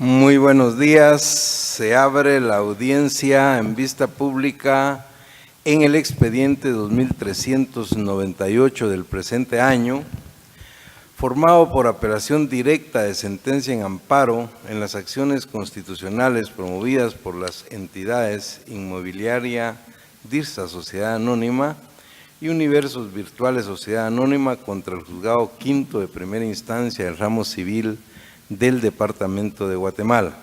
Muy buenos días. Se abre la audiencia en vista pública en el expediente 2398 del presente año, formado por apelación directa de sentencia en amparo en las acciones constitucionales promovidas por las entidades Inmobiliaria DIRSA Sociedad Anónima y Universos Virtuales Sociedad Anónima contra el Juzgado Quinto de Primera Instancia del Ramo Civil del Departamento de Guatemala.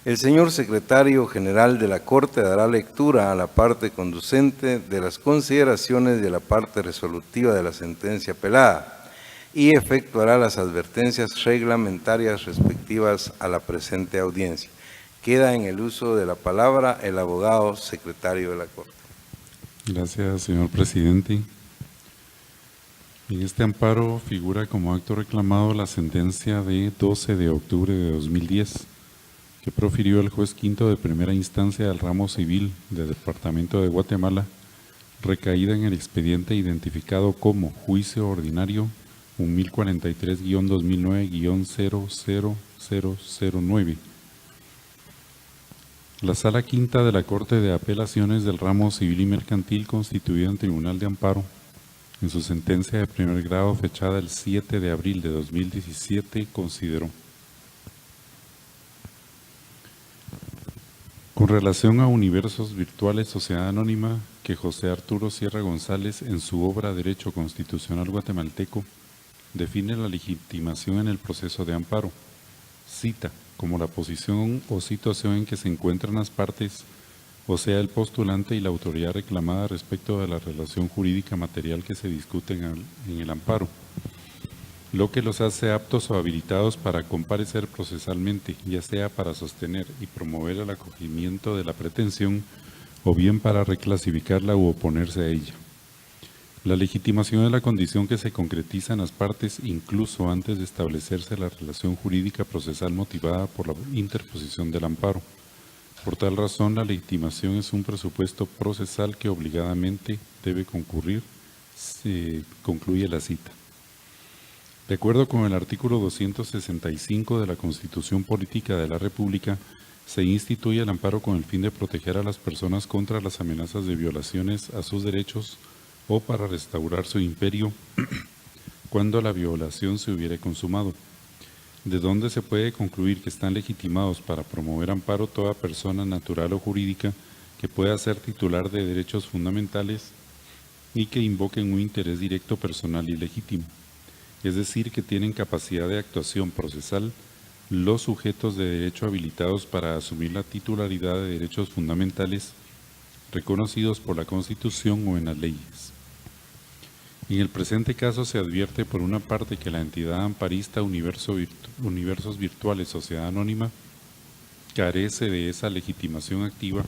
El señor secretario general de la Corte dará lectura a la parte conducente de las consideraciones de la parte resolutiva de la sentencia apelada y efectuará las advertencias reglamentarias respectivas a la presente audiencia. Queda en el uso de la palabra el abogado secretario de la Corte. Gracias, señor presidente. En este amparo figura como acto reclamado la sentencia de 12 de octubre de 2010 que profirió el juez quinto de primera instancia del ramo civil del Departamento de Guatemala, recaída en el expediente identificado como Juicio Ordinario 1043-2009-00009. La Sala Quinta de la Corte de Apelaciones del Ramo Civil y Mercantil, constituida en Tribunal de Amparo, en su sentencia de primer grado fechada el 7 de abril de 2017, consideró: con relación a Universos Virtuales Sociedad Anónima, que José Arturo Sierra González, en su obra Derecho Constitucional Guatemalteco, define la legitimación en el proceso de amparo, cita como la posición o situación en que se encuentran las partes, o sea, el postulante y la autoridad reclamada respecto de la relación jurídica material que se discute en el amparo, lo que los hace aptos o habilitados para comparecer procesalmente, ya sea para sostener y promover el acogimiento de la pretensión o bien para reclasificarla u oponerse a ella. La legitimación es la condición que se concretiza en las partes incluso antes de establecerse la relación jurídica procesal motivada por la interposición del amparo. Por tal razón, la legitimación es un presupuesto procesal que obligadamente debe concurrir, se concluye la cita. De acuerdo con el artículo 265 de la Constitución Política de la República, se instituye el amparo con el fin de proteger a las personas contra las amenazas de violaciones a sus derechos o para restaurar su imperio cuando la violación se hubiere consumado, de donde se puede concluir que están legitimados para promover amparo toda persona natural o jurídica que pueda ser titular de derechos fundamentales y que invoquen un interés directo personal y legítimo, es decir, que tienen capacidad de actuación procesal los sujetos de derecho habilitados para asumir la titularidad de derechos fundamentales reconocidos por la Constitución o en las leyes. En el presente caso se advierte por una parte que la entidad amparista Universos Virtuales Sociedad Anónima carece de esa legitimación activa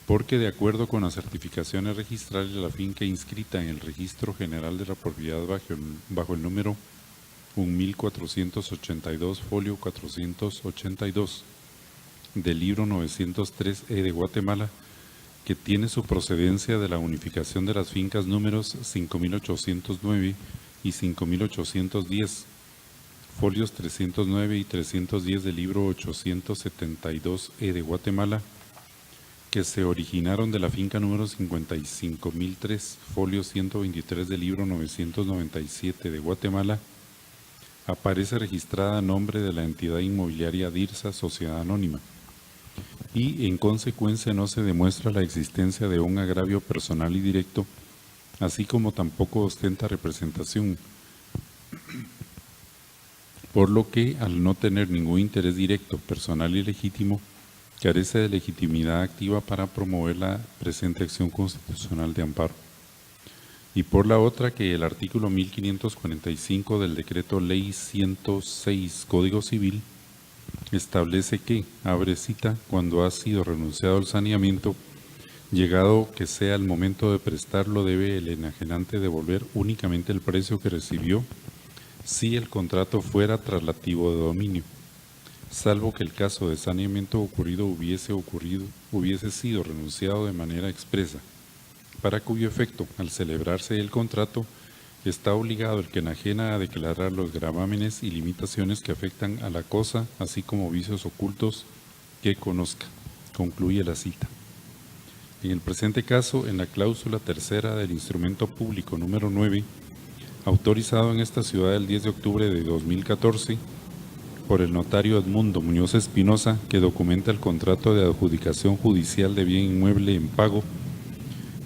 porque, de acuerdo con las certificaciones registrales, la finca inscrita en el Registro General de la Propiedad bajo el número 1482, folio 482 del libro 903-E de Guatemala, que tiene su procedencia de la unificación de las fincas números 5809 y 5810, folios 309 y 310 del libro 872-E de Guatemala, que se originaron de la finca número 55003, folio 123 del libro 997 de Guatemala, aparece registrada a nombre de la entidad inmobiliaria DIRSA Sociedad Anónima, y en consecuencia no se demuestra la existencia de un agravio personal y directo, así como tampoco ostenta representación, por lo que, al no tener ningún interés directo, personal y legítimo, carece de legitimidad activa para promover la presente acción constitucional de amparo. Y por la otra, que el artículo 1545 del Decreto Ley 106 Código Civil establece que, abre cita, cuando ha sido renunciado al saneamiento, llegado que sea el momento de prestarlo, debe el enajenante devolver únicamente el precio que recibió si el contrato fuera traslativo de dominio, salvo que el caso de saneamiento hubiese sido renunciado de manera expresa, para cuyo efecto, al celebrarse el contrato, está obligado el que enajena a declarar los gravámenes y limitaciones que afectan a la cosa, así como vicios ocultos que conozca. Concluye la cita. En el presente caso, en la cláusula tercera del instrumento público número 9, autorizado en esta ciudad el 10 de octubre de 2014, por el notario Edmundo Muñoz Espinosa, que documenta el contrato de adjudicación judicial de bien inmueble en pago,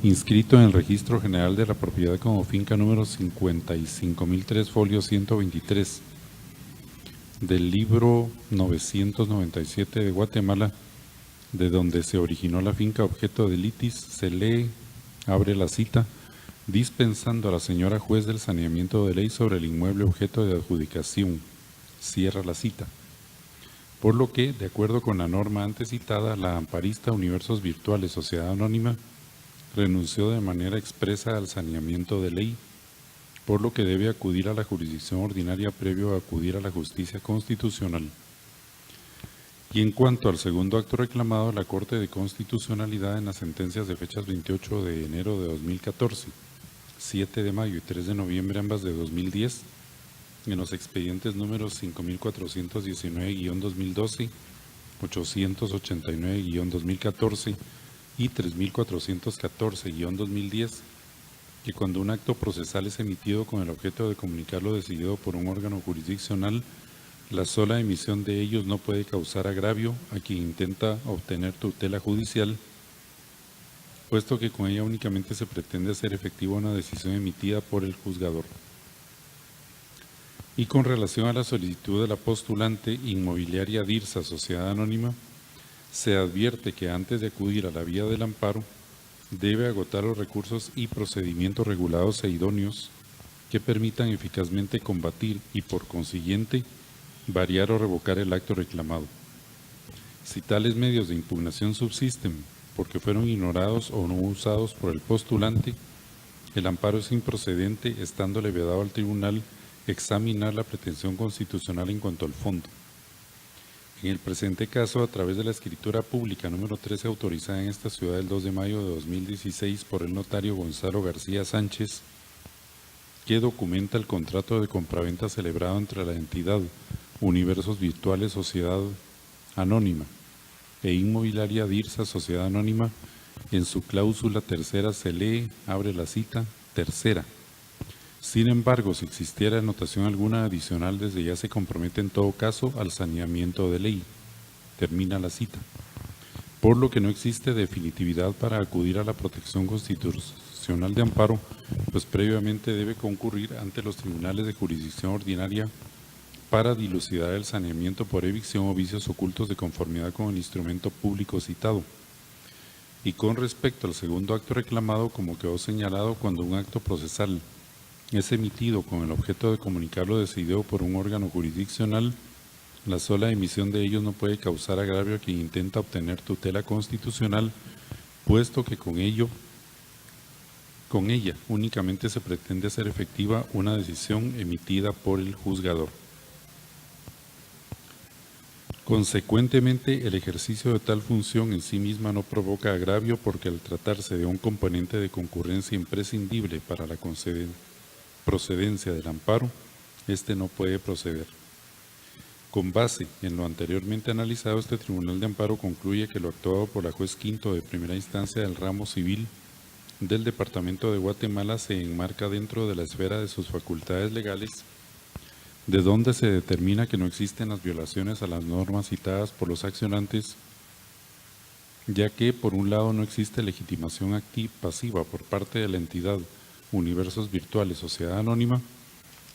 inscrito en el Registro General de la Propiedad como finca número 55.003, folio 123, del libro 997 de Guatemala, de donde se originó la finca objeto de litis, se lee, abre la cita, dispensando a la señora juez del saneamiento de ley sobre el inmueble objeto de adjudicación, cierra la cita. Por lo que, de acuerdo con la norma antes citada, la amparista Universos Virtuales Sociedad Anónima renunció de manera expresa al saneamiento de ley, por lo que debe acudir a la jurisdicción ordinaria previo a acudir a la justicia constitucional. Y en cuanto al segundo acto reclamado, la Corte de Constitucionalidad en las sentencias de fechas 28 de enero de 2014, 7 de mayo y 3 de noviembre, ambas de 2010, en los expedientes números 5419-2012, 889-2014 y 3414-2010, que cuando un acto procesal es emitido con el objeto de comunicar lo decidido por un órgano jurisdiccional, la sola emisión de ellos no puede causar agravio a quien intenta obtener tutela judicial, puesto que con ella únicamente se pretende hacer efectiva una decisión emitida por el juzgador. Y con relación a la solicitud de la postulante Inmobiliaria Dirsa Sociedad Anónima, se advierte que antes de acudir a la vía del amparo, debe agotar los recursos y procedimientos regulados e idóneos que permitan eficazmente combatir y, por consiguiente, variar o revocar el acto reclamado. Si tales medios de impugnación subsisten porque fueron ignorados o no usados por el postulante, el amparo es improcedente, estándole vedado al tribunal examinar la pretensión constitucional en cuanto al fondo. En el presente caso, a través de la escritura pública número 13 autorizada en esta ciudad el 2 de mayo de 2016 por el notario Gonzalo García Sánchez, que documenta el contrato de compraventa celebrado entre la entidad Universos Virtuales Sociedad Anónima e Inmobiliaria Dirsa Sociedad Anónima, en su cláusula tercera se lee, abre la cita, tercera. Sin embargo, si existiera anotación alguna adicional, desde ya se compromete en todo caso al saneamiento de ley. Termina la cita. Por lo que no existe definitividad para acudir a la protección constitucional de amparo, pues previamente debe concurrir ante los tribunales de jurisdicción ordinaria para dilucidar el saneamiento por evicción o vicios ocultos de conformidad con el instrumento público citado. Y con respecto al segundo acto reclamado, como quedó señalado, cuando un acto procesal es emitido con el objeto de comunicar lo decidido por un órgano jurisdiccional, la sola emisión de ellos no puede causar agravio a quien intenta obtener tutela constitucional, puesto que con ella únicamente se pretende hacer efectiva una decisión emitida por el juzgador. Consecuentemente, el ejercicio de tal función en sí misma no provoca agravio, porque al tratarse de un componente de concurrencia imprescindible para la procedencia del amparo, éste no puede proceder. Con base en lo anteriormente analizado, este Tribunal de Amparo concluye que lo actuado por la juez quinto de primera instancia del ramo civil del Departamento de Guatemala se enmarca dentro de la esfera de sus facultades legales, de donde se determina que no existen las violaciones a las normas citadas por los accionantes, ya que, por un lado, no existe legitimación pasiva por parte de la entidad Universos Virtuales Sociedad Anónima,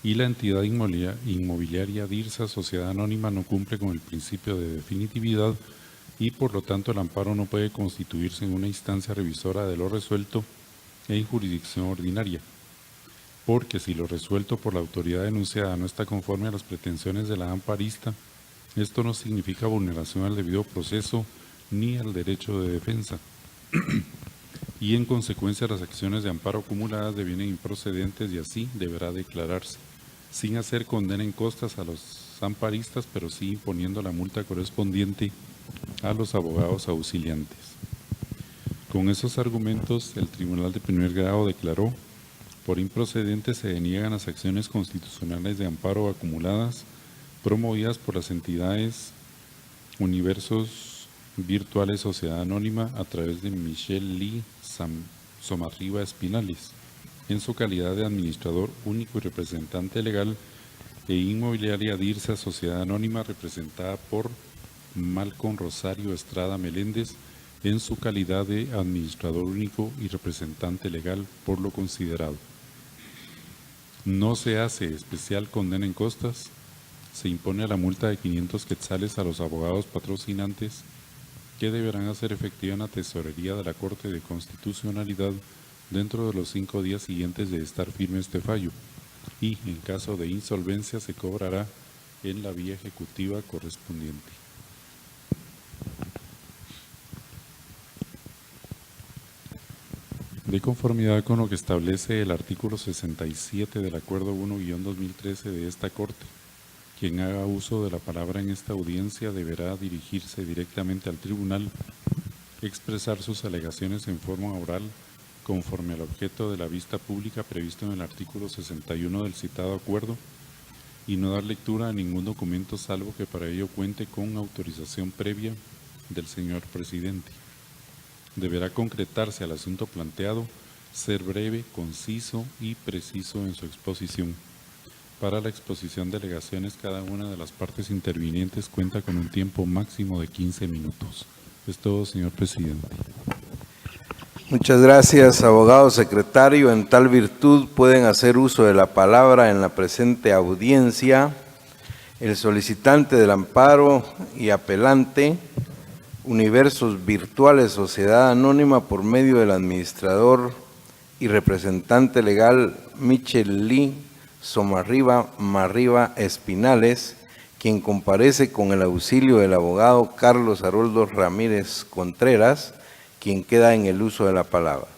y la entidad inmobiliaria Dirsa Sociedad Anónima no cumple con el principio de definitividad y, por lo tanto, el amparo no puede constituirse en una instancia revisora de lo resuelto en jurisdicción ordinaria, porque si lo resuelto por la autoridad denunciada no está conforme a las pretensiones de la amparista, esto no significa vulneración al debido proceso ni al derecho de defensa, y en consecuencia las acciones de amparo acumuladas devienen improcedentes y así deberá declararse, sin hacer condena en costas a los amparistas, pero sí imponiendo la multa correspondiente a los abogados auxiliantes. Con esos argumentos, el Tribunal de Primer Grado declaró Por improcedente se deniegan las acciones constitucionales de amparo acumuladas promovidas por las entidades Universos Virtuales Sociedad Anónima a través de Michelle Lee Somarriba Espinales, en su calidad de administrador único y representante legal, e Inmobiliaria Dirsa Sociedad Anónima representada por Malcolm Rosario Estrada Meléndez, en su calidad de administrador único y representante legal por lo considerado. No se hace especial condena en costas. Se impone la multa de 500 quetzales a los abogados patrocinantes, que deberán hacer efectiva en la tesorería de la Corte de Constitucionalidad dentro de los 5 días siguientes de estar firme este fallo, y en caso de insolvencia se cobrará en la vía ejecutiva correspondiente. De conformidad con lo que establece el artículo 67 del Acuerdo 1-2013 de esta Corte, quien haga uso de la palabra en esta audiencia deberá dirigirse directamente al tribunal, expresar sus alegaciones en forma oral conforme al objeto de la vista pública previsto en el artículo 61 del citado acuerdo, y no dar lectura a ningún documento salvo que para ello cuente con autorización previa del señor presidente. Deberá concretarse al asunto planteado, ser breve, conciso y preciso en su exposición. Para la exposición de alegaciones, cada una de las partes intervinientes cuenta con un tiempo máximo de 15 minutos. Es todo, señor presidente. Muchas gracias, abogado secretario. En tal virtud pueden hacer uso de la palabra en la presente audiencia el solicitante del amparo y apelante, Universos Virtuales Sociedad Anónima, por medio del administrador y representante legal Michelle Lee Somarriba Espinales, quien comparece con el auxilio del abogado Carlos Haroldo Ramírez Contreras, quien queda en el uso de la palabra.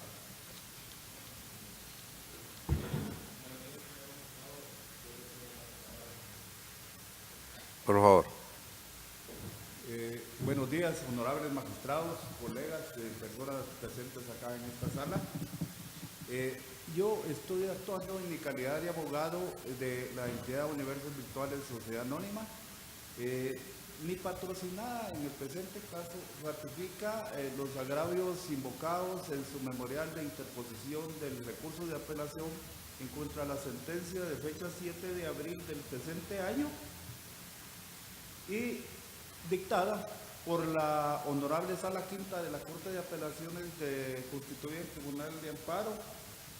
Por favor. Buenos días, honorables magistrados, colegas, personas presentes acá en esta sala. Yo estoy actuando en mi calidad de abogado de la entidad Universos Virtuales Sociedad Anónima. Mi patrocinada en el presente caso ratifica los agravios invocados en su memorial de interposición del recurso de apelación en contra de la sentencia de fecha 7 de abril del presente año y dictada por la Honorable Sala Quinta de la Corte de Apelaciones de constituir el Tribunal de Amparo,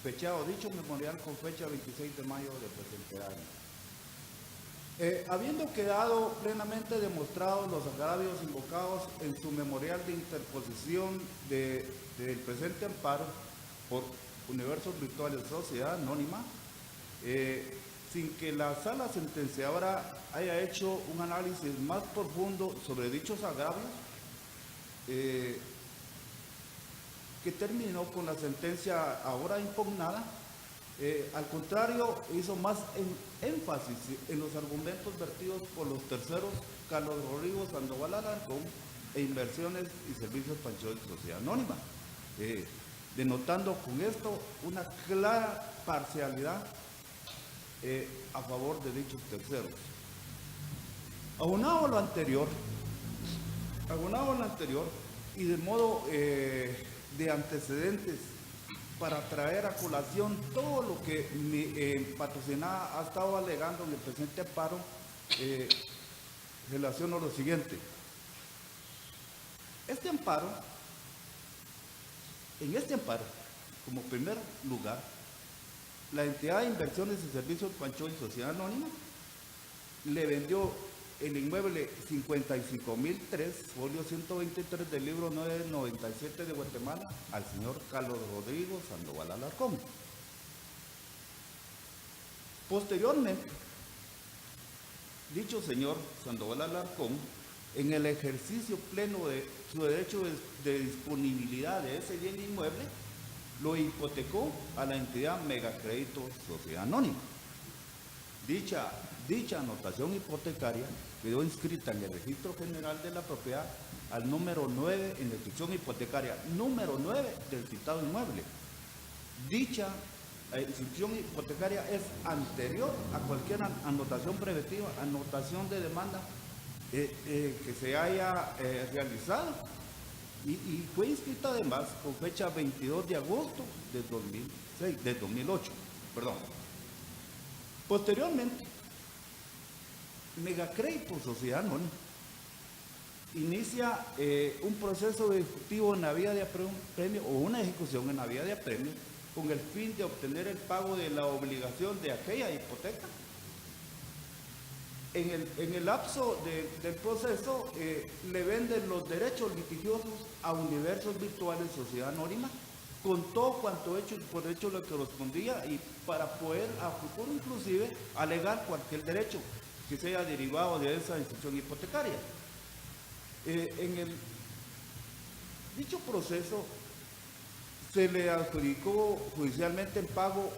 fechado dicho memorial con fecha 26 de mayo del presente año. Habiendo quedado plenamente demostrados los agravios invocados en su memorial de interposición del presente amparo por Universos Virtuales Sociedad Anónima, sin que la sala sentenciadora haya hecho un análisis más profundo sobre dichos agravios, que terminó con la sentencia ahora impugnada, al contrario, hizo más énfasis en los argumentos vertidos por los terceros Carlos Rodrigo Sandoval Alarcón e Inversiones y Servicios Panchoy Sociedad Anónima, denotando con esto una clara parcialidad a favor de dichos terceros. Aunado a lo anterior y de modo de antecedentes para traer a colación todo lo que mi patrocinada ha estado alegando en el presente amparo, relaciono lo siguiente. En este amparo, como primer lugar, la entidad de Inversiones y Servicios Panchoy Sociedad Anónima le vendió el inmueble 55.003, folio 123 del libro 997 de Guatemala, al señor Carlos Rodrigo Sandoval Alarcón. Posteriormente, dicho señor Sandoval Alarcón, en el ejercicio pleno de su derecho de disponibilidad de ese bien inmueble, lo hipotecó a la entidad Megacrédito Sociedad Anónima. Dicha anotación hipotecaria quedó inscrita en el Registro General de la Propiedad al número 9, en la inscripción hipotecaria número 9 del citado inmueble. Dicha institución hipotecaria es anterior a cualquier anotación preventiva, anotación de demanda que se haya realizado, y fue inscrita además con fecha 22 de agosto de 2008. Perdón. Posteriormente, Megacrédito Sociedad Anónima inicia un proceso ejecutivo en la vía de apremio, o una ejecución en la vía de apremio, con el fin de obtener el pago de la obligación de aquella hipoteca. En el lapso del proceso le venden los derechos litigiosos a Universos Virtuales Sociedad Anónima, con todo cuanto hecho y por hecho le correspondía, y para poder a futuro inclusive alegar cualquier derecho que sea derivado de esa institución hipotecaria. En el dicho proceso se le adjudicó judicialmente el pago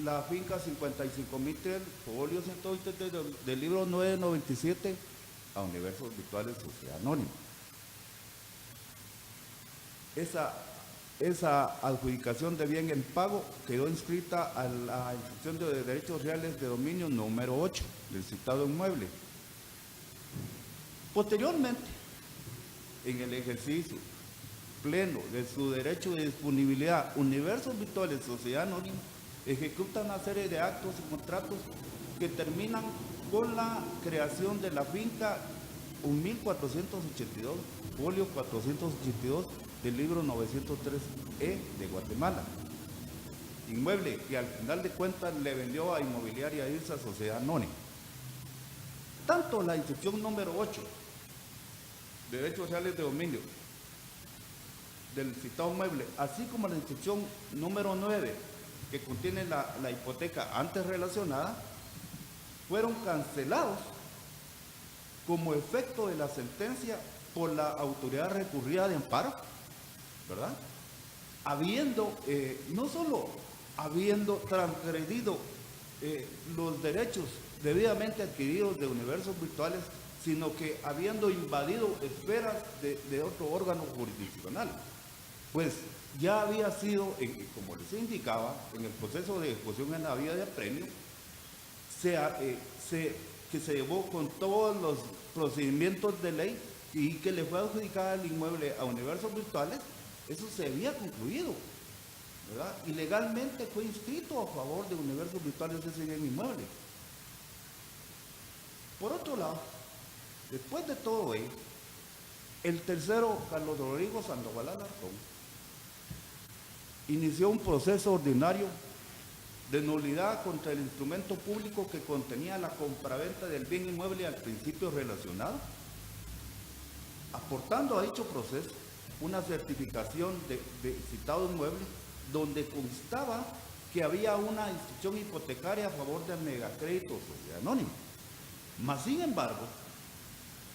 la finca 55.000 folio 120 del libro 997 a Universos Virtuales Sociedad Anónima. Esa adjudicación de bien en pago quedó inscrita a la institución de derechos reales de dominio número 8 del citado inmueble. Posteriormente, en el ejercicio pleno de su derecho de disponibilidad, Universos Virtuales Sociedad Anónima ejecuta una serie de actos y contratos que terminan con la creación de la finca 1482, folio 482 del libro 903E de Guatemala. Inmueble que al final de cuentas le vendió a Inmobiliaria IRSA Sociedad Anónima. Tanto la instrucción número 8, derechos reales de dominio del citado inmueble, así como la instrucción número 9, que contiene la hipoteca antes relacionada, fueron cancelados como efecto de la sentencia por la autoridad recurrida de amparo, ¿verdad? No solo habiendo transgredido los derechos debidamente adquiridos de Universos Virtuales, sino que habiendo invadido esferas de otro órgano jurisdiccional. Pues ya había sido, como les indicaba, en el proceso de ejecución en la vía de apremio, que se llevó con todos los procedimientos de ley y que le fue adjudicada el inmueble a Universos Virtuales. Eso se había concluido, ¿verdad? Y legalmente fue inscrito a favor de Universos Virtuales ese bien inmueble. Por otro lado, después de todo ello, el tercero, Carlos Rodrigo Sandoval Alarcón, inició un proceso ordinario de nulidad contra el instrumento público que contenía la compraventa del bien inmueble al principio relacionado, aportando a dicho proceso una certificación de citado inmueble donde constaba que había una institución hipotecaria a favor del Megacrédito Sociedad Anónima. Mas, sin embargo,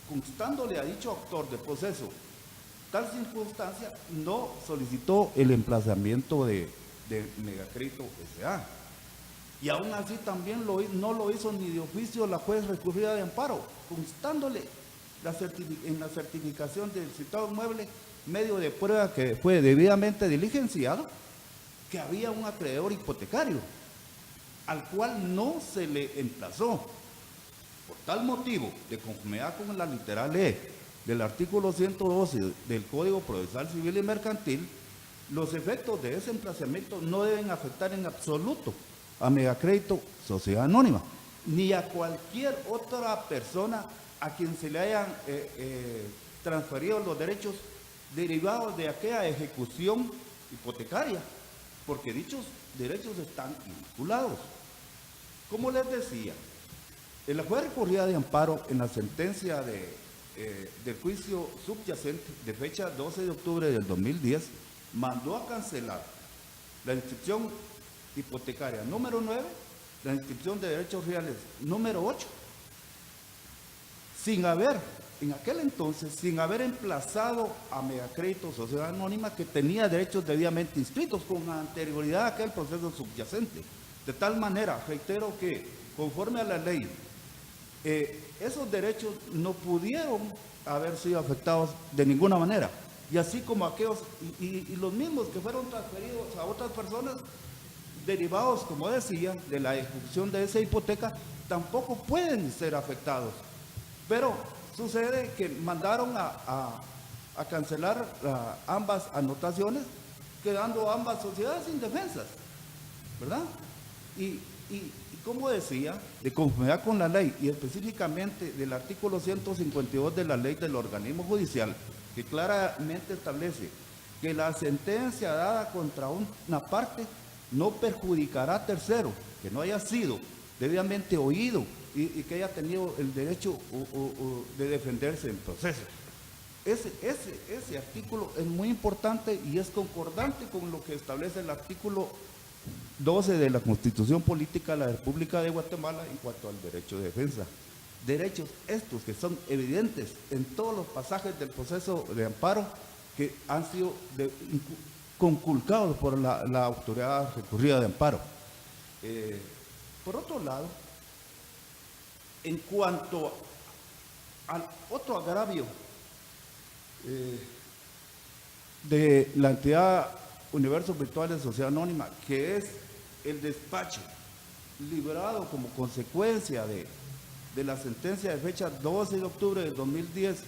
constándole a dicho autor del proceso tal circunstancia, no solicitó el emplazamiento de Megacrédito S.A. Y aún así también no lo hizo ni de oficio la juez recurrida de amparo, constándole en la certificación del citado inmueble, medio de prueba que fue debidamente diligenciado, que había un acreedor hipotecario, al cual no se le emplazó. Por tal motivo, de conformidad con la literal E del artículo 112 del Código Procesal Civil y Mercantil, los efectos de ese emplazamiento no deben afectar en absoluto a Megacrédito Sociedad Anónima, ni a cualquier otra persona a quien se le hayan transferido los derechos derivados de aquella ejecución hipotecaria, porque dichos derechos están vinculados. Como les decía, el juez recurrida de amparo en la sentencia del juicio subyacente de fecha 12 de octubre del 2010 mandó a cancelar la inscripción hipotecaria número 9, la inscripción de derechos reales número 8, en aquel entonces, sin haber emplazado a Megacrédito Sociedad Anónima, que tenía derechos debidamente inscritos con anterioridad a aquel proceso subyacente. De tal manera, reitero que, conforme a la ley, esos derechos no pudieron haber sido afectados de ninguna manera. Y así como aquellos, y los mismos que fueron transferidos a otras personas, derivados, como decía, de la ejecución de esa hipoteca, tampoco pueden ser afectados. Pero sucede que mandaron a cancelar ambas anotaciones, quedando ambas sociedades indefensas, ¿verdad? Y como decía, de conformidad con la ley y específicamente del artículo 152 de la ley del organismo judicial, que claramente establece que la sentencia dada contra una parte no perjudicará a tercero, que no haya sido debidamente oído y que haya tenido el derecho de defenderse en proceso. Ese artículo es muy importante y es concordante con lo que establece el artículo 12 de la Constitución Política de la República de Guatemala en cuanto al derecho de defensa. Derechos estos que son evidentes en todos los pasajes del proceso de amparo que han sido conculcados por la autoridad recurrida de amparo. Por otro lado, en cuanto al otro agravio de la entidad Universos Virtuales de Sociedad Anónima, que es el despacho librado como consecuencia de la sentencia de fecha 12 de octubre de 2010,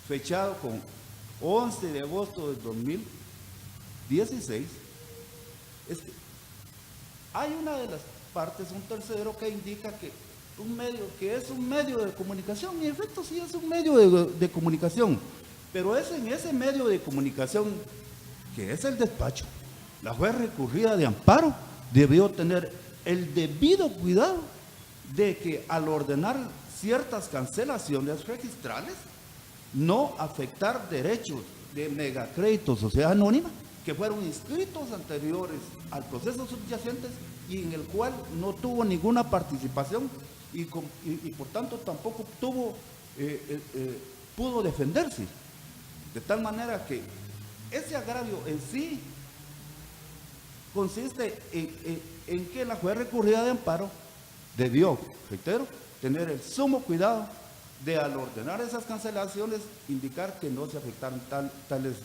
fechado con 11 de agosto de 2016, es que hay una de las partes, un tercero, que indica que es un medio de comunicación, y en efecto sí es un medio de comunicación, pero es en ese medio de comunicación que es el despacho, la juez recurrida de amparo debió tener el debido cuidado de que al ordenar ciertas cancelaciones registrales, no afectar derechos de megacrédito sociedad anónima que fueron inscritos anteriores al proceso subyacentes y en el cual no tuvo ninguna participación y por tanto tampoco pudo defenderse. De tal manera que ese agravio en sí consiste en que la juez recurrida de amparo debió, reitero, tener el sumo cuidado de, al ordenar esas cancelaciones, indicar que no se afectaron tales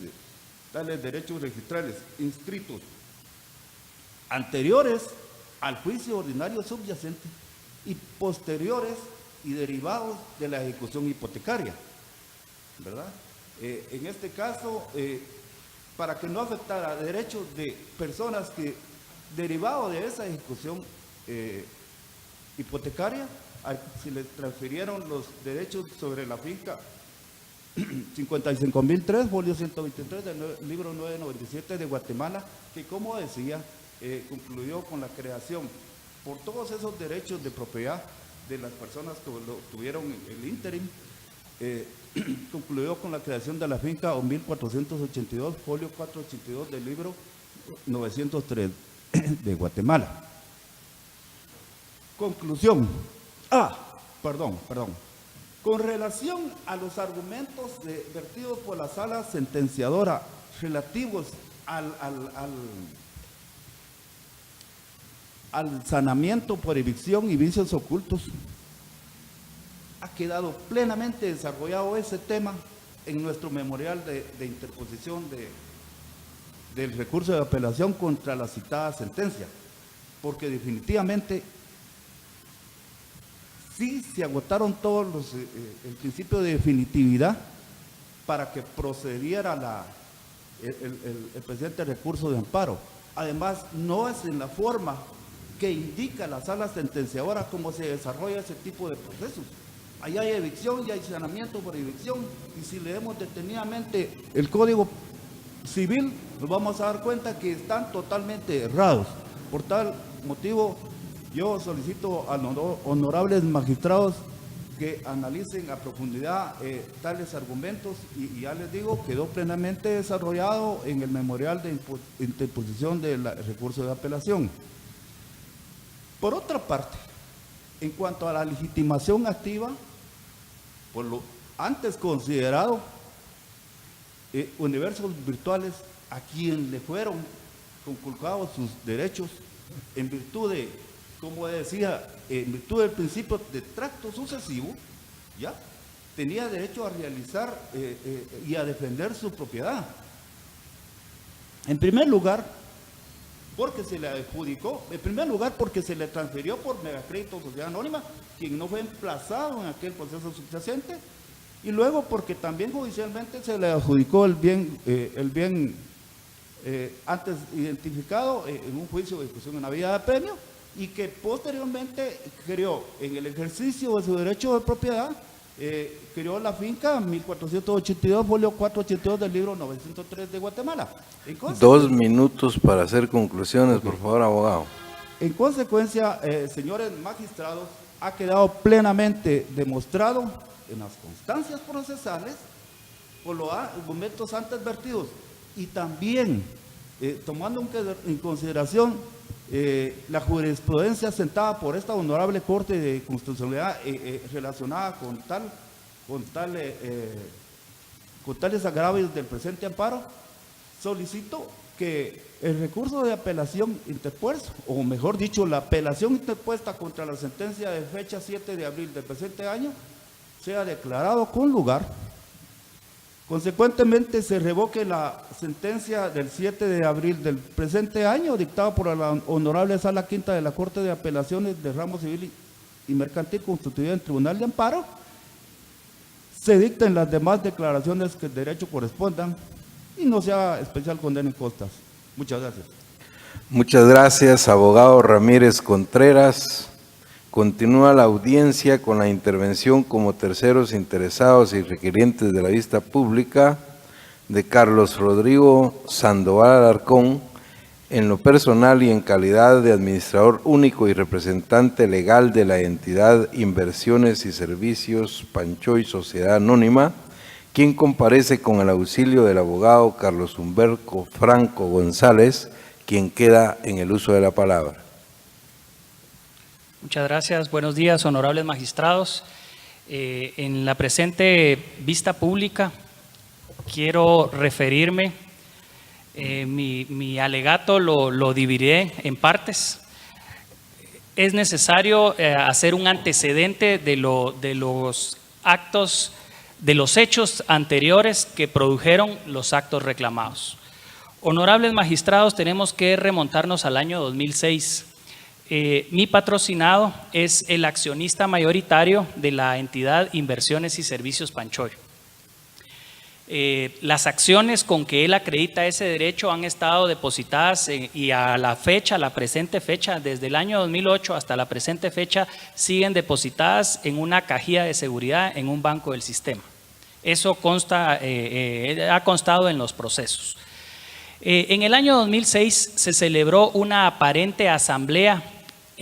derechos registrales inscritos anteriores al juicio ordinario subyacente y posteriores y derivados de la ejecución hipotecaria, ¿verdad? En este caso, para que no afectara derechos de personas que, derivado de esa ejecución hipotecaria, si les transfirieron los derechos sobre la finca 55.003, folio 123 del libro 997 de Guatemala, que como decía, concluyó con la creación por todos esos derechos de propiedad de las personas que lo tuvieron el ínterim, concluyó con la creación de la finca 1482, folio 482 del libro 903 de Guatemala. Conclusión. Perdón. Con relación a los argumentos vertidos por la sala sentenciadora relativos al sanamiento por evicción y vicios ocultos, ha quedado plenamente desarrollado ese tema en nuestro memorial de interposición del recurso de apelación contra la citada sentencia, porque definitivamente sí se agotaron todos el principio de definitividad para que procediera el presente recurso de amparo. Además, no es en la forma que indica la sala sentenciadora cómo se desarrolla ese tipo de procesos. Allá hay evicción y hay sanamiento por evicción, y si leemos detenidamente el Código Civil, nos vamos a dar cuenta que están totalmente errados. Por tal motivo, yo solicito a los honorables magistrados que analicen a profundidad tales argumentos, y ya les digo, quedó plenamente desarrollado en el memorial de interposición del recurso de apelación. Por otra parte, en cuanto a la legitimación activa, por lo antes considerado, Universos Virtuales, a quien le fueron conculcados sus derechos en virtud de, como decía, en virtud del principio de tracto sucesivo, ya tenía derecho a realizar y a defender su propiedad. En primer lugar, porque se le adjudicó, en primer lugar porque se le transfirió por Megacrédito Sociedad Anónima, quien no fue emplazado en aquel proceso subyacente, y luego porque también judicialmente se le adjudicó el bien antes identificado en un juicio de ejecución en una vía de premio, y que posteriormente creó en el ejercicio de su derecho de propiedad, creó la finca 1482, folio 482 del libro 903 de Guatemala. 2 minutos para hacer conclusiones, por favor, abogado. En consecuencia, señores magistrados, ha quedado plenamente demostrado en las constancias procesales por los argumentos antes vertidos, y también tomando en consideración la jurisprudencia sentada por esta honorable Corte de Constitucionalidad relacionada con tales agravios del presente amparo, solicito que el recurso de apelación interpuesto, o mejor dicho, la apelación interpuesta contra la sentencia de fecha 7 de abril del presente año, sea declarado con lugar. Consecuentemente, se revoque la sentencia del 7 de abril del presente año, dictada por la Honorable Sala Quinta de la Corte de Apelaciones de Ramo Civil y Mercantil, constituida en Tribunal de Amparo. Se dicten las demás declaraciones que el derecho correspondan y no se haga especial condena en costas. Muchas gracias. Muchas gracias, abogado Ramírez Contreras. Continúa la audiencia con la intervención como terceros interesados y requirientes de la vista pública de Carlos Rodrigo Sandoval Alarcón, en lo personal y en calidad de administrador único y representante legal de la entidad Inversiones y Servicios Panchoy Sociedad Anónima, quien comparece con el auxilio del abogado Carlos Humberto Franco González, quien queda en el uso de la palabra. Muchas gracias. Buenos días, honorables magistrados. En la presente vista pública quiero referirme, mi alegato lo dividiré en partes. Es necesario hacer un antecedente de los actos, de los hechos anteriores que produjeron los actos reclamados. Honorables magistrados, tenemos que remontarnos al año 2006. Mi patrocinado es el accionista mayoritario de la entidad Inversiones y Servicios Panchoy. Las acciones con que él acredita ese derecho han estado depositadas y a la fecha, la presente fecha, desde el año 2008 hasta la presente fecha, siguen depositadas en una cajilla de seguridad en un banco del sistema. Eso ha constado en los procesos. En el año 2006 se celebró una aparente asamblea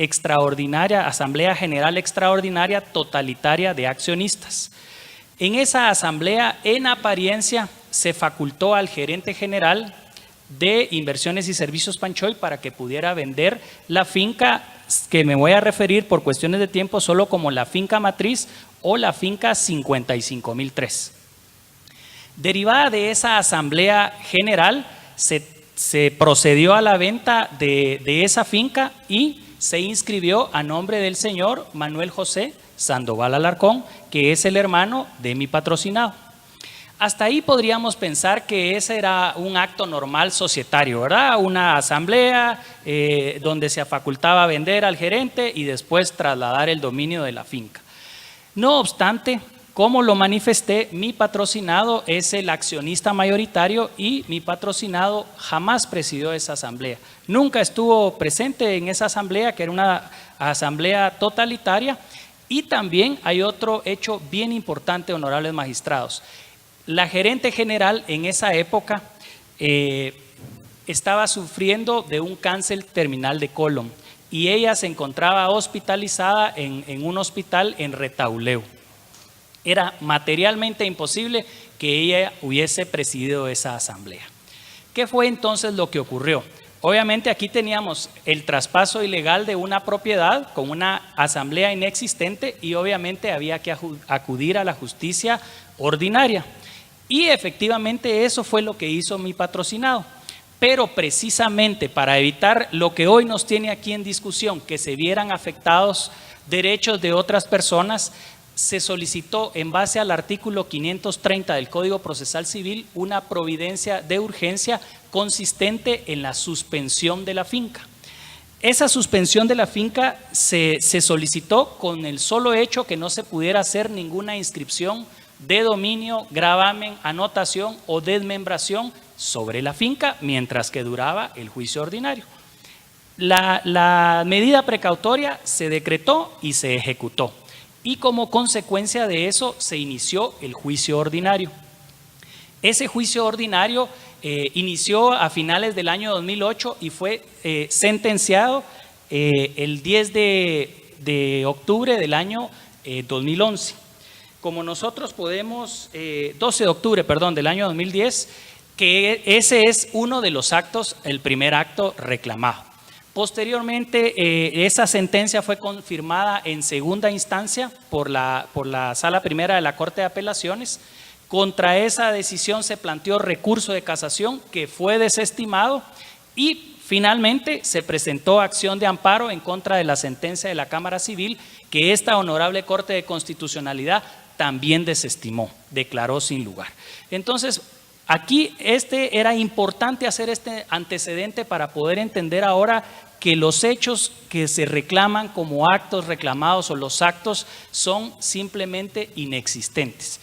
extraordinaria, Asamblea General Extraordinaria Totalitaria de Accionistas. En esa asamblea, en apariencia, se facultó al gerente general de Inversiones y Servicios Panchoy para que pudiera vender la finca, que me voy a referir por cuestiones de tiempo solo como la finca matriz o la finca 55.003. Derivada de esa asamblea general, se procedió a la venta de esa finca y se inscribió a nombre del señor Manuel José Sandoval Alarcón, que es el hermano de mi patrocinado. Hasta ahí podríamos pensar que ese era un acto normal societario, ¿verdad? Una asamblea donde se facultaba vender al gerente y después trasladar el dominio de la finca. No obstante, como lo manifesté, mi patrocinado es el accionista mayoritario y mi patrocinado jamás presidió esa asamblea. Nunca estuvo presente en esa asamblea, que era una asamblea totalitaria. Y también hay otro hecho bien importante, honorables magistrados. La gerente general en esa época estaba sufriendo de un cáncer terminal de colon y ella se encontraba hospitalizada en un hospital en Retauleu. Era materialmente imposible que ella hubiese presidido esa asamblea. ¿Qué fue entonces lo que ocurrió? Obviamente aquí teníamos el traspaso ilegal de una propiedad con una asamblea inexistente y obviamente había que acudir a la justicia ordinaria. Y efectivamente eso fue lo que hizo mi patrocinado. Pero precisamente para evitar lo que hoy nos tiene aquí en discusión, que se vieran afectados derechos de otras personas, se solicitó en base al artículo 530 del Código Procesal Civil una providencia de urgencia consistente en la suspensión de la finca. Esa suspensión de la finca se solicitó con el solo hecho que no se pudiera hacer ninguna inscripción de dominio, gravamen, anotación o desmembración sobre la finca mientras que duraba el juicio ordinario. La medida precautoria se decretó y se ejecutó, y como consecuencia de eso se inició el juicio ordinario. Ese juicio ordinario inició a finales del año 2008 y fue sentenciado el 10 de octubre del año 2011. Como nosotros podemos, 12 de octubre, perdón, del año 2010, que ese es uno de los actos, el primer acto reclamado. Posteriormente, esa sentencia fue confirmada en segunda instancia por la Sala Primera de la Corte de Apelaciones. Contra esa decisión se planteó recurso de casación que fue desestimado y finalmente se presentó acción de amparo en contra de la sentencia de la Cámara Civil que esta Honorable Corte de Constitucionalidad también desestimó, declaró sin lugar. Entonces, aquí era importante hacer este antecedente para poder entender ahora que los hechos que se reclaman como actos reclamados o los actos son simplemente inexistentes.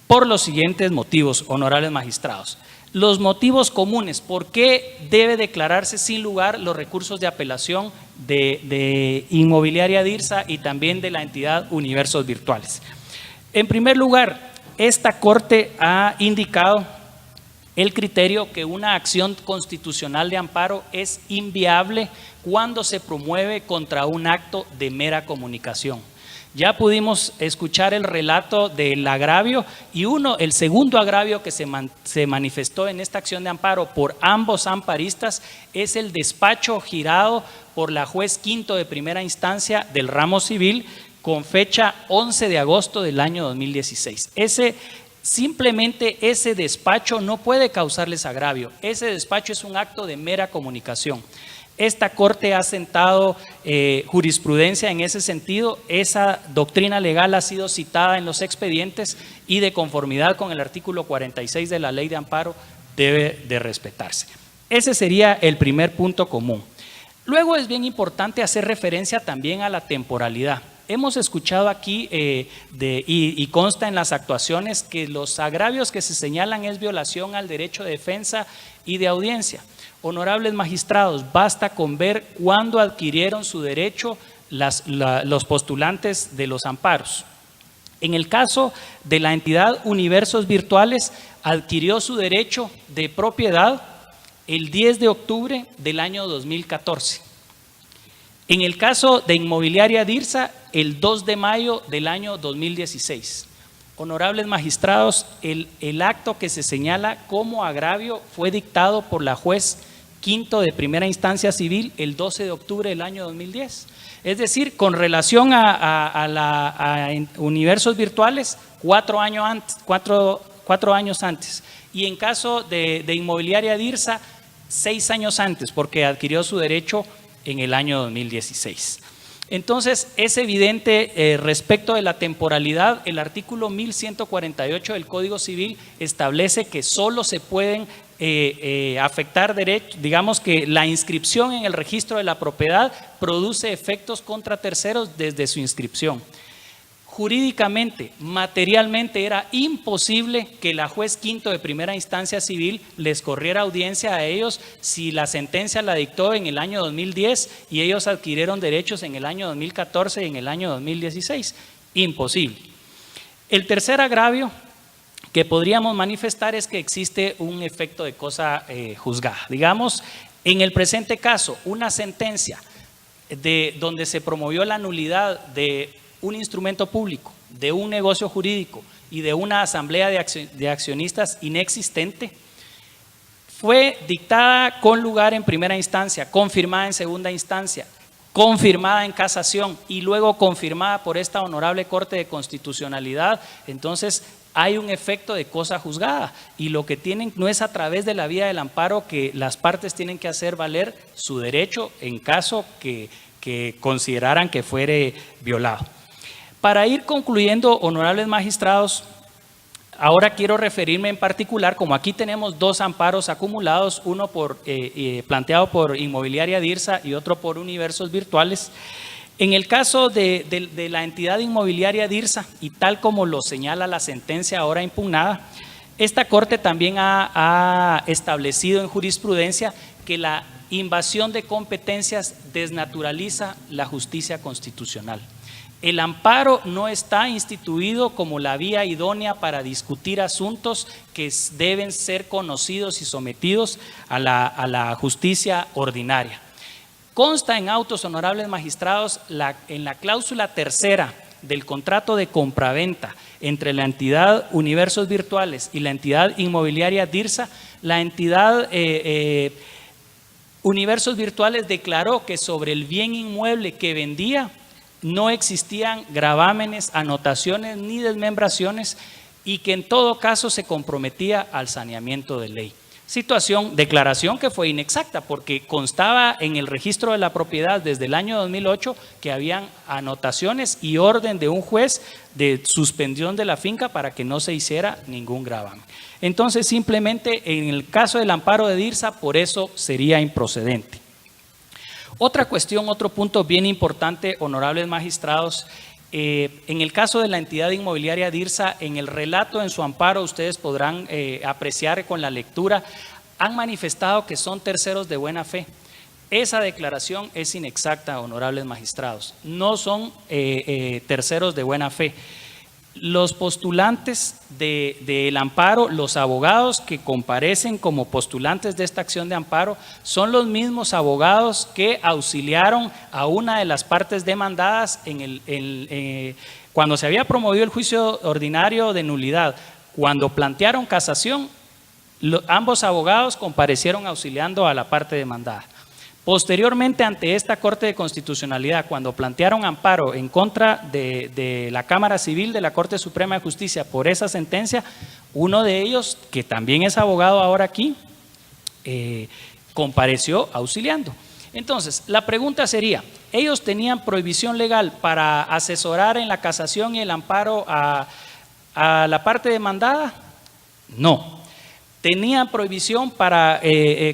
Por los siguientes motivos, honorables magistrados. Los motivos comunes, ¿por qué debe declararse sin lugar los recursos de apelación de Inmobiliaria DIRSA y también de la entidad Universos Virtuales? En primer lugar, esta Corte ha indicado el criterio que una acción constitucional de amparo es inviable cuando se promueve contra un acto de mera comunicación. Ya pudimos escuchar el relato del agravio y el segundo agravio que se manifestó en esta acción de amparo por ambos amparistas es el despacho girado por la juez quinto de primera instancia del ramo civil con fecha 11 de agosto del año 2016. Simplemente ese despacho no puede causarles agravio, ese despacho es un acto de mera comunicación. Esta Corte ha sentado jurisprudencia en ese sentido, esa doctrina legal ha sido citada en los expedientes y de conformidad con el artículo 46 de la Ley de Amparo debe de respetarse. Ese sería el primer punto común. Luego es bien importante hacer referencia también a la temporalidad. Hemos escuchado aquí y consta en las actuaciones que los agravios que se señalan es violación al derecho de defensa y de audiencia. Honorables magistrados, basta con ver cuándo adquirieron su derecho los postulantes de los amparos. En el caso de la entidad Universos Virtuales, adquirió su derecho de propiedad el 10 de octubre del año 2014. En el caso de Inmobiliaria DIRSA, el 2 de mayo del año 2016. Honorables magistrados, el acto que se señala como agravio fue dictado por la juez quinto de primera instancia civil el 12 de octubre del año 2010. Es decir, con relación a Universos Virtuales, 4 años antes. Y en caso de Inmobiliaria DIRSA, 6 años antes, porque adquirió su derecho en el año 2016. Entonces, es evidente respecto de la temporalidad, el artículo 1148 del Código Civil establece que solo se pueden afectar derechos, digamos que la inscripción en el registro de la propiedad produce efectos contra terceros desde su inscripción. Jurídicamente, materialmente era imposible que la juez quinto de primera instancia civil les corriera audiencia a ellos si la sentencia la dictó en el año 2010 y ellos adquirieron derechos en el año 2014 y en el año 2016. Imposible. El tercer agravio que podríamos manifestar es que existe un efecto de cosa juzgada. Digamos, en el presente caso, una sentencia donde se promovió la nulidad de un instrumento público, de un negocio jurídico y de una asamblea de accionistas inexistente, fue dictada con lugar en primera instancia, confirmada en segunda instancia, confirmada en casación y luego confirmada por esta Honorable Corte de Constitucionalidad. Entonces hay un efecto de cosa juzgada y lo que tienen no es a través de la vía del amparo que las partes tienen que hacer valer su derecho en caso que consideraran que fuere violado. Para ir concluyendo, honorables magistrados, Ahora quiero referirme en particular, como aquí tenemos dos amparos acumulados, uno planteado por Inmobiliaria DIRSA y otro por Universos Virtuales. En el caso de la entidad inmobiliaria DIRSA, y tal como lo señala la sentencia ahora impugnada, esta Corte también ha establecido en jurisprudencia que la invasión de competencias desnaturaliza la justicia constitucional. El amparo no está instituido como la vía idónea para discutir asuntos que deben ser conocidos y sometidos a la justicia ordinaria. Consta en autos, honorables magistrados, en la cláusula tercera del contrato de compraventa entre la entidad Universos Virtuales y la entidad inmobiliaria DIRSA, la entidad Universos Virtuales declaró que sobre el bien inmueble que vendía no existían gravámenes, anotaciones ni desmembraciones y que en todo caso se comprometía al saneamiento de ley. Declaración que fue inexacta porque constaba en el registro de la propiedad desde el año 2008 que habían anotaciones y orden de un juez de suspensión de la finca para que no se hiciera ningún gravamen. Entonces simplemente en el caso del amparo de DIRSA por eso sería improcedente. Otra cuestión, otro punto bien importante, honorables magistrados, en el caso de la entidad inmobiliaria DIRSA, en el relato en su amparo, ustedes podrán apreciar con la lectura, han manifestado que son terceros de buena fe. Esa declaración es inexacta, honorables magistrados, no son terceros de buena fe. Los postulantes del amparo, los abogados que comparecen como postulantes de esta acción de amparo, son los mismos abogados que auxiliaron a una de las partes demandadas cuando se había promovido el juicio ordinario de nulidad. Cuando plantearon casación, ambos abogados comparecieron auxiliando a la parte demandada. Posteriormente, ante esta Corte de Constitucionalidad, cuando plantearon amparo en contra de la Cámara Civil de la Corte Suprema de Justicia por esa sentencia, uno de ellos, que también es abogado ahora aquí, compareció auxiliando. Entonces, la pregunta sería, ¿ellos tenían prohibición legal para asesorar en la casación y el amparo a la parte demandada? No. ¿Tenían prohibición para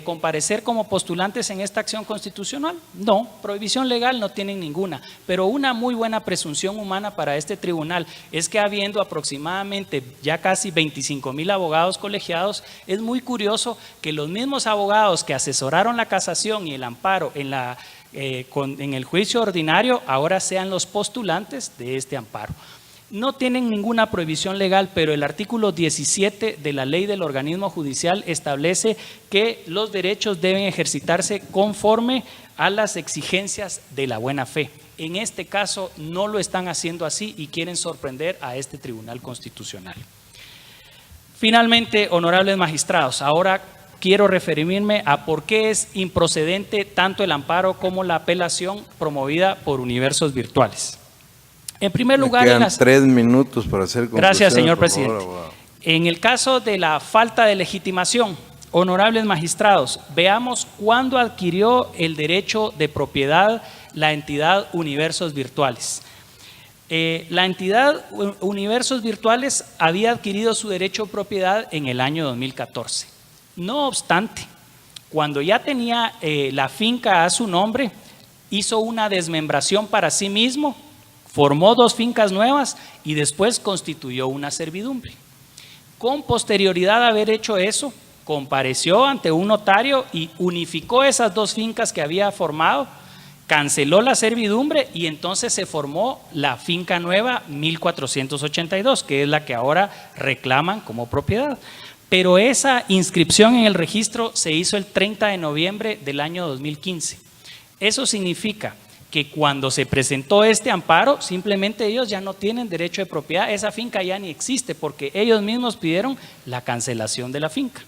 comparecer como postulantes en esta acción constitucional? No, prohibición legal no tienen ninguna, pero una muy buena presunción humana para este tribunal es que habiendo aproximadamente ya casi 25,000 abogados colegiados, es muy curioso que los mismos abogados que asesoraron la casación y el amparo en el juicio ordinario ahora sean los postulantes de este amparo. No tienen ninguna prohibición legal, pero el artículo 17 de la ley del organismo judicial establece que los derechos deben ejercitarse conforme a las exigencias de la buena fe. En este caso no lo están haciendo así y quieren sorprender a este Tribunal Constitucional. Finalmente, honorables magistrados, ahora quiero referirme a por qué es improcedente tanto el amparo como la apelación promovida por Universos Virtuales. En primer lugar, quedan 3 minutos para hacer conclusiones. Gracias, señor por favor, presidente. abogado. En el caso de la falta de legitimación, honorables magistrados, veamos cuándo adquirió el derecho de propiedad la entidad Universos Virtuales. La entidad Universos Virtuales había adquirido su derecho de propiedad en el año 2014. No obstante, cuando ya tenía la finca a su nombre, hizo una desmembración para sí mismo, formó 2 fincas nuevas y después constituyó una servidumbre. Con posterioridad a haber hecho eso, compareció ante un notario y unificó esas 2 fincas que había formado, canceló la servidumbre y entonces se formó la finca nueva 1482, que es la que ahora reclaman como propiedad. Pero esa inscripción en el registro se hizo el 30 de noviembre del año 2015. Eso significa que cuando se presentó este amparo, simplemente ellos ya no tienen derecho de propiedad, esa finca ya ni existe porque ellos mismos pidieron la cancelación de la finca.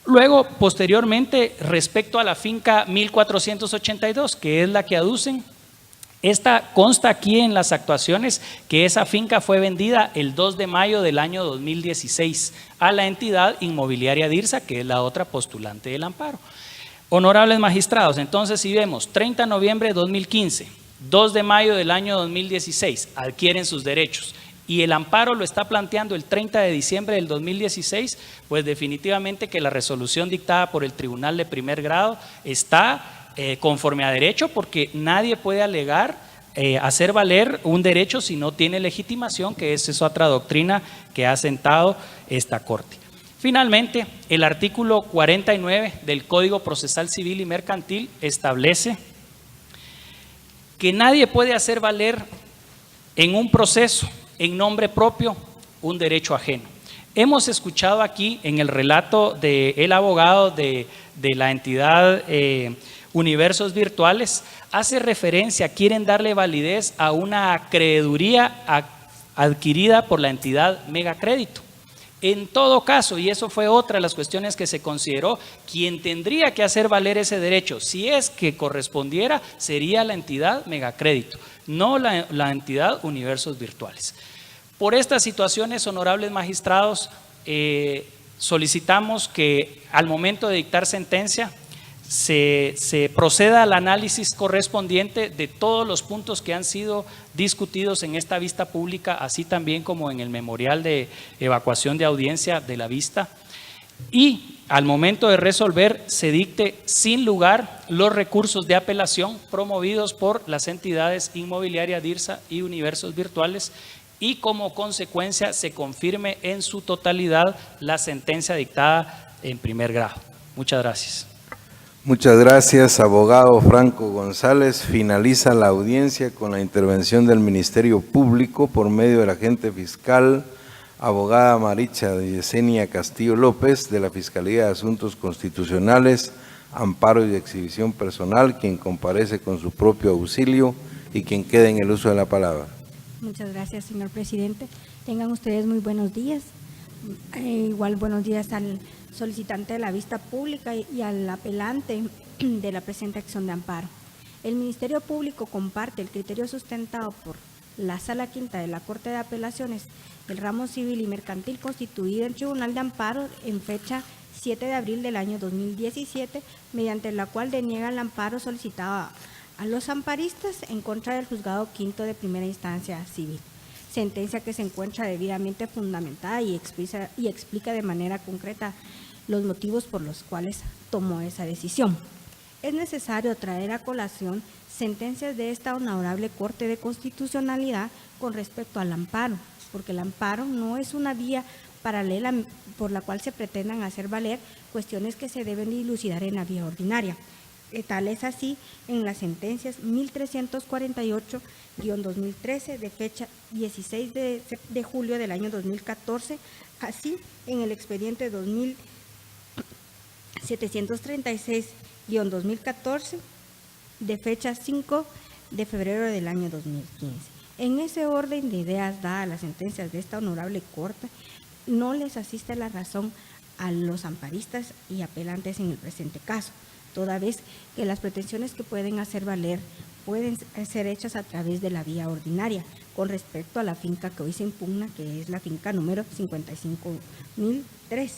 Luego, posteriormente, respecto a la finca 1482, que es la que aducen, esta consta aquí en las actuaciones que esa finca fue vendida el 2 de mayo del año 2016 a la entidad inmobiliaria DIRSA, que es la otra postulante del amparo. Honorables magistrados, entonces si vemos 30 de noviembre de 2015, 2 de mayo del año 2016, adquieren sus derechos y el amparo lo está planteando el 30 de diciembre del 2016, pues definitivamente que la resolución dictada por el Tribunal de Primer Grado está conforme a derecho, porque nadie puede alegar hacer valer un derecho si no tiene legitimación, que es esa otra doctrina que ha sentado esta Corte. Finalmente, el artículo 49 del Código Procesal Civil y Mercantil establece que nadie puede hacer valer en un proceso en nombre propio un derecho ajeno. Hemos escuchado aquí en el relato del abogado de la entidad Universos Virtuales, hace referencia, quieren darle validez a una acreeduría adquirida por la entidad Megacrédito. En todo caso, y eso fue otra de las cuestiones que se consideró, quien tendría que hacer valer ese derecho, si es que correspondiera, sería la entidad Megacrédito, no la entidad Universos Virtuales. Por estas situaciones, honorables magistrados, solicitamos que al momento de dictar sentencia se proceda al análisis correspondiente de todos los puntos que han sido discutidos en esta vista pública, así también como en el memorial de evacuación de audiencia de la vista, y al momento de resolver se dicte sin lugar los recursos de apelación promovidos por las entidades inmobiliarias DIRSA y Universos Virtuales, y como consecuencia se confirme en su totalidad la sentencia dictada en primer grado. Muchas gracias. Muchas gracias, abogado Franco González. Finaliza la audiencia con la intervención del Ministerio Público por medio del agente fiscal, abogada Maricha Yesenia Castillo López, de la Fiscalía de Asuntos Constitucionales, Amparo y Exhibición Personal, quien comparece con su propio auxilio y quien queda en el uso de la palabra. Muchas gracias, señor presidente. Tengan ustedes muy buenos días. Igual buenos días al solicitante de la vista pública y al apelante de la presente acción de amparo. El Ministerio Público comparte el criterio sustentado por la Sala Quinta de la Corte de Apelaciones del Ramo Civil y Mercantil constituida en Tribunal de Amparo en fecha 7 de abril del año 2017, mediante la cual deniega el amparo solicitado a los amparistas en contra del Juzgado Quinto de Primera Instancia Civil. Sentencia que se encuentra debidamente fundamentada y explica de manera concreta los motivos por los cuales tomó esa decisión. Es necesario traer a colación sentencias de esta honorable Corte de Constitucionalidad con respecto al amparo, porque el amparo no es una vía paralela por la cual se pretendan hacer valer cuestiones que se deben dilucidar en la vía ordinaria. Tal es así en las sentencias 1348-2013 de fecha 16 de julio del año 2014, así en el expediente 2736-2014 de fecha 5 de febrero del año 2015. En ese orden de ideas dadas las sentencias de esta honorable Corte, no les asiste la razón a los amparistas y apelantes en el presente caso, toda vez que las pretensiones que pueden hacer valer pueden ser hechas a través de la vía ordinaria con respecto a la finca que hoy se impugna, que es la finca número 55.003.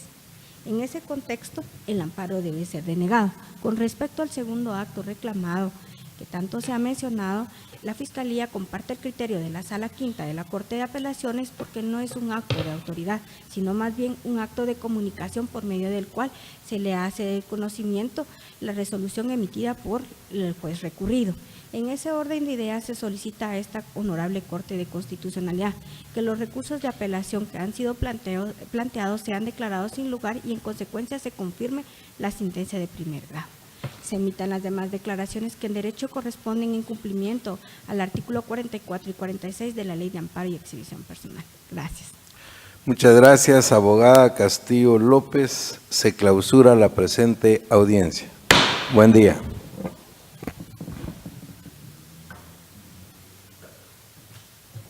En ese contexto, el amparo debe ser denegado. Con respecto al segundo acto reclamado, que tanto se ha mencionado, la Fiscalía comparte el criterio de la Sala Quinta de la Corte de Apelaciones porque no es un acto de autoridad, sino más bien un acto de comunicación por medio del cual se le hace de conocimiento la resolución emitida por el juez recurrido. En ese orden de ideas se solicita a esta honorable Corte de Constitucionalidad que los recursos de apelación que han sido planteados sean declarados sin lugar y en consecuencia se confirme la sentencia de primer grado. Se emitan las demás declaraciones que en derecho corresponden en cumplimiento al artículo 44 y 46 de la Ley de Amparo y Exhibición Personal. Gracias. Muchas gracias, abogada Castillo López. Se clausura la presente audiencia. Buen día.